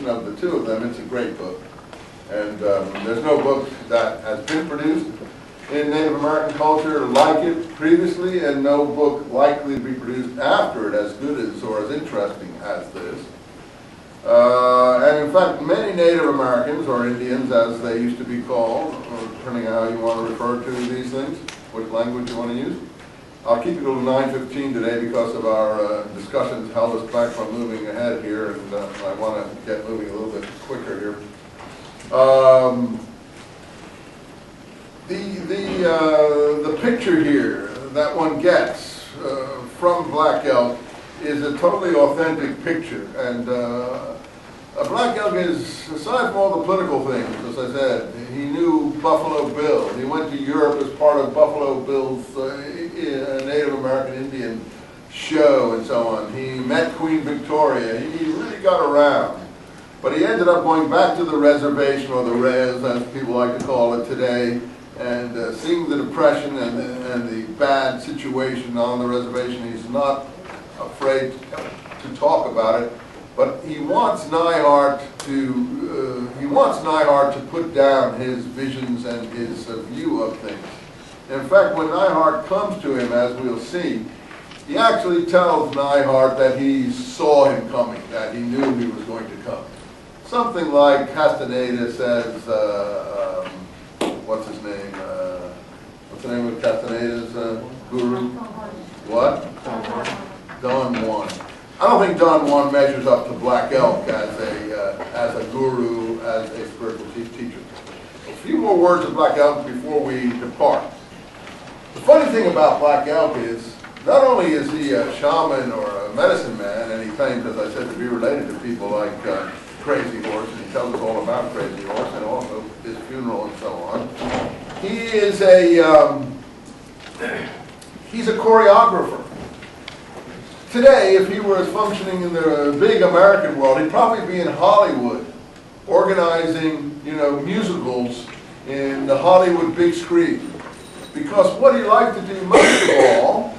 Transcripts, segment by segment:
combination of the two of them, it's a great book. And there's no book that has been produced in Native American culture like it previously, and no book likely to be produced after it as good as or as interesting as this. And in fact, many Native Americans, or Indians as they used to be called, or depending on how you want to refer to these things, which language you want to use. I'll keep it till 9:15 today because of our discussions held us back from moving ahead here, and I want to get moving a little bit quicker here. The picture here that one gets from Black Elk is a totally authentic picture, and Black Elk is, aside from all the political things, as I said, he knew Buffalo Bill. He went to Europe as part of Buffalo Bill's Native American Indian show and so on. He met Queen Victoria. He really got around. But he ended up going back to the reservation, or the res, as people like to call it today, and seeing the depression and the bad situation on the reservation. He's not afraid to talk about it, but he wants Neihardt to put down his visions and his view of things. In fact, when Neihardt comes to him, as we'll see, he actually tells Neihardt that he saw him coming, that he knew he was going to come. Something like Castaneda says, what's his name? What's the name of Castaneda's guru? What? Don Juan. I don't think Don Juan measures up to Black Elk as a guru, as a spiritual teacher. A few more words of Black Elk before we depart. The funny thing about Black Elk is, not only is he a shaman or a medicine man, and he claims, as I said, to be related to people like Crazy Horse, and he tells us all about Crazy Horse and also his funeral and so on. He is he's a choreographer. Today, if he were functioning in the big American world, he'd probably be in Hollywood, organizing, musicals in the Hollywood big screen. Because what he liked to do most of all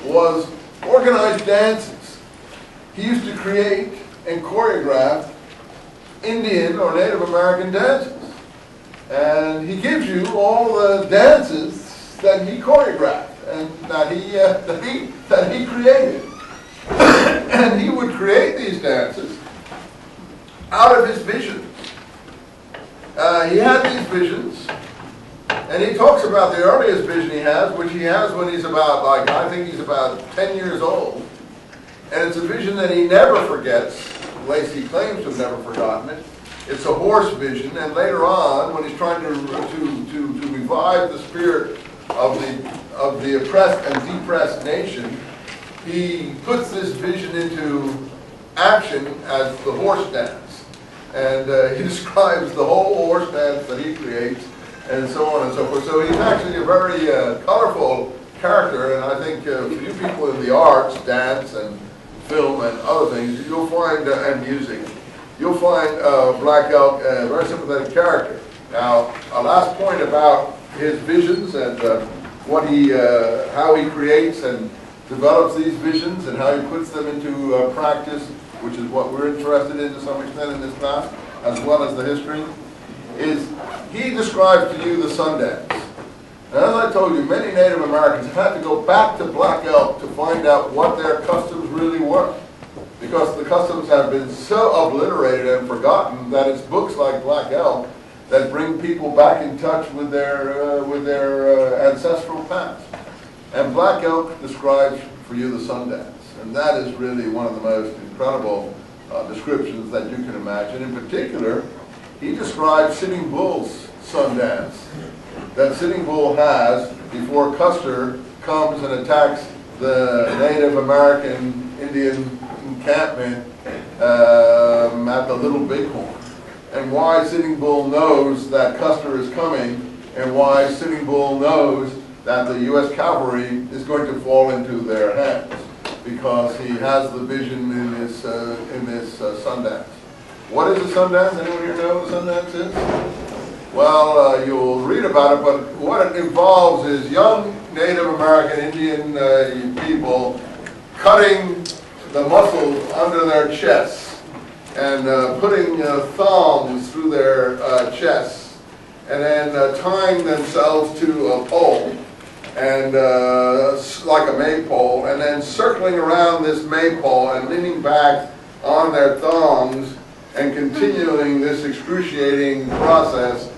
was organize dances. He used to create and choreograph Indian or Native American dances. And he gives you all the dances that he choreographed and that he created. And he would create these dances out of his visions. He had these visions, and he talks about the earliest vision he has, which he has when he's about, I think he's about 10 years old. And it's a vision that he never forgets. At least he claims to have never forgotten it. It's a horse vision, and later on, when he's trying to revive the spirit of the oppressed and depressed nation, he puts this vision into action as the horse dance. And he describes the whole horse dance that he creates, and so on and so forth. So he's actually a very colorful character, and I think for you people in the arts, dance and film and other things, you'll find, and music, you'll find Black Elk a very sympathetic character. Now, a last point about his visions and how he creates and develops these visions and how he puts them into practice, which is what we're interested in to some extent in this class, as well as the history, is he describes to you the sun dance. And as I told you, many Native Americans had to go back to Black Elk to find out what their customs really were, because the customs have been so obliterated and forgotten that it's books like Black Elk that bring people back in touch with their ancestral past. And Black Elk describes for you the sun dance, and that is really one of the most incredible descriptions that you can imagine. In particular, he describes Sitting Bull's sun dance that Sitting Bull has before Custer comes and attacks the Native American Indian encampment at the Little Bighorn, and why Sitting Bull knows that Custer is coming, and why Sitting Bull knows that the U.S. cavalry is going to fall into their hands, because he has the vision in this Sundance. What is a Sundance? Anyone here know what a Sundance is? Well, you'll read about it, but what it involves is young Native American Indian people cutting the muscles under their chests and putting thongs through their chests, and then tying themselves to a pole, and like a maypole, and then circling around this maypole and leaning back on their thongs and continuing this excruciating process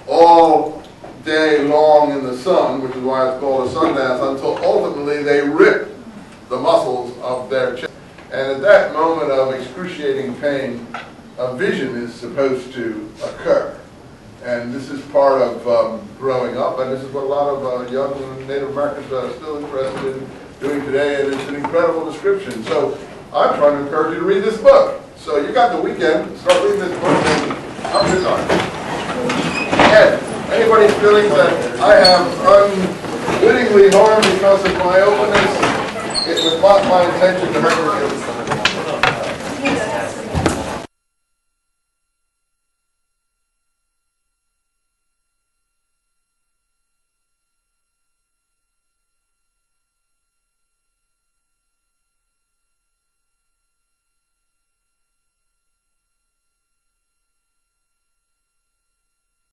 all day long in the sun, which is why it's called a sun dance, until ultimately they rip the muscles of their chest. And at that moment of excruciating pain, a vision is supposed to occur. And this is part of growing up, and this is what a lot of young Native Americans are still interested in doing today, and it's an incredible description. So I'm trying to encourage you to read this book. So you got the weekend, start reading this book, and I'm good on it. And anybody feeling that I have unwittingly harmed because of my openness, it was not my intention to hurt you.